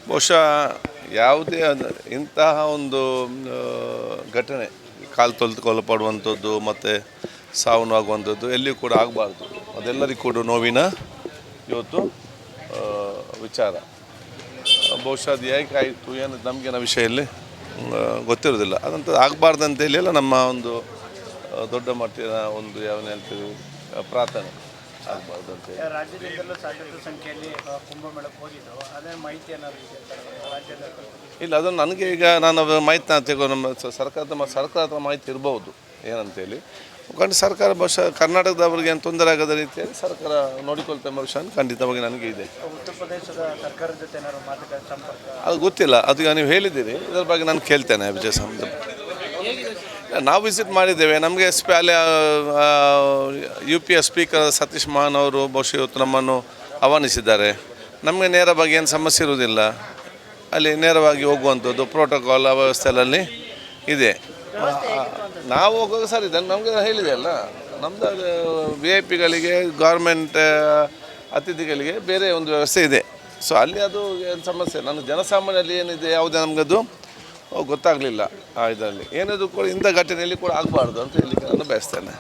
ಬಹುಶಃ ಯಾವುದೇ ಇಂತಹ ಒಂದು ಘಟನೆ ಕಾಲು ತೊಳೆದುಕೊಳ್ಳಲ್ಪಡುವಂಥದ್ದು ಮತ್ತು ಸಾವು ನೋವಾಗುವಂಥದ್ದು ಎಲ್ಲಿಯೂ ಕೂಡ ಆಗಬಾರ್ದು. ಅದೆಲ್ಲರಿಗೂ ಕೂಡ ನೋವಿನ ಇವತ್ತು ವಿಚಾರ. ಬಹುಶಃ ಅದು ಹೇಗೆ ಆಯಿತು ಏನು ನಮಗಿನ ವಿಷಯದಲ್ಲಿ ಗೊತ್ತಿರೋದಿಲ್ಲ. ಅದಂತ ಆಗಬಾರ್ದಂತೇಳಿ ಎಲ್ಲ ನಮ್ಮ ಒಂದು ದೊಡ್ಡ ಮಟ್ಟಿನ ಒಂದು ಯಾವನ್ನ ಹೇಳ್ತೀವಿ ಪ್ರಾರ್ಥನೆ ಆಗಬಾರ್ದು ಅಂತೇಳಿ. ರಾಜ್ಯದಿಂದಲೂ ಸಾಕಷ್ಟು ಸಂಖ್ಯೆಯಲ್ಲಿ ಕುಂಭಮೇಳಕ್ಕೆ ಹೋಗಿದ್ದು ಅದೇ ಮಾಹಿತಿ ಏನಾದರೂ ರಾಜ್ಯದ ಇಲ್ಲ, ಅದನ್ನು ನನಗೆ ಈಗ ನಾನು ಮಾಹಿತಿ ತೆಗೋ ನಮ್ಮ ಸರ್ಕಾರದ ಹತ್ರ ಮಾಹಿತಿ ಇರ್ಬೋದು ಏನಂತೇಳಿ. ಯಾಕಂದರೆ ಸರ್ಕಾರ ಬಹುಶಃ ಕರ್ನಾಟಕದವರಿಗೆ ಏನು ತೊಂದರೆ ಆಗದ ರೀತಿಯಲ್ಲಿ ಸರ್ಕಾರ ನೋಡಿಕೊಳ್ತಾ ಎಂಬ ವಿಷಯ ಖಂಡಿತವಾಗಿ ನನಗೆ ಇದೆ. ಉತ್ತರ ಪ್ರದೇಶದ ಸರ್ಕಾರದ ಜೊತೆ ಏನಾದ್ರು ಮಾತುಕತೆ ಸಂಪರ್ಕ ಅದು ಗೊತ್ತಿಲ್ಲ, ಅದು ನೀವು ಹೇಳಿದ್ದೀರಿ, ಇದರ ಬಗ್ಗೆ ನಾನು ಕೇಳ್ತೇನೆ. ವಿಜಯ ಸಂಬಂಧ ನಾವು ವಿಸಿಟ್ ಮಾಡಿದ್ದೇವೆ. ನಮಗೆ ಅಲ್ಲಿ UP ಸ್ಪೀಕರ್ ಸತೀಶ್ ಮಹಾನ್ ಅವರು ಬಹುಶಃ ಇವತ್ತು ನಮ್ಮನ್ನು ಆಹ್ವಾನಿಸಿದ್ದಾರೆ. ನಮಗೆ ನೇರವಾಗಿ ಏನು ಸಮಸ್ಯೆ ಇರುವುದಿಲ್ಲ, ಅಲ್ಲಿ ನೇರವಾಗಿ ಹೋಗುವಂಥದ್ದು ಪ್ರೋಟೋಕಾಲ್ ವ್ಯವಸ್ಥೆಯಲ್ಲಿ ಇದೆ. ನಾವು ಹೋಗುವಾಗ ಸರಿ ಇದೆ, ನಮಗೆ ಹೇಳಿದೆ ಅಲ್ಲ, ನಮ್ಮದು VIP ಗೌರ್ಮೆಂಟ್ ಅತಿಥಿಗಳಿಗೆ ಬೇರೆ ಒಂದು ವ್ಯವಸ್ಥೆ ಇದೆ. ಸೊ ಅಲ್ಲಿ ಅದು ಏನು ಸಮಸ್ಯೆ, ನನಗೆ ಜನಸಾಮಾನ್ಯರಲ್ಲಿ ಏನಿದೆ ಯಾವುದೇ ನಮಗದು ಗೊತ್ತಾಗಲಿಲ್ಲ. ಇದರಲ್ಲಿ ಏನಿದು ಕೂಡ ಇಂಥ ಘಟನೆಯಲ್ಲಿ ಕೂಡ ಆಗಬಾರ್ದು ಅಂತ ಹೇಳಲಿಕ್ಕೆ ನಾನು ಬಯಸ್ತೇನೆ.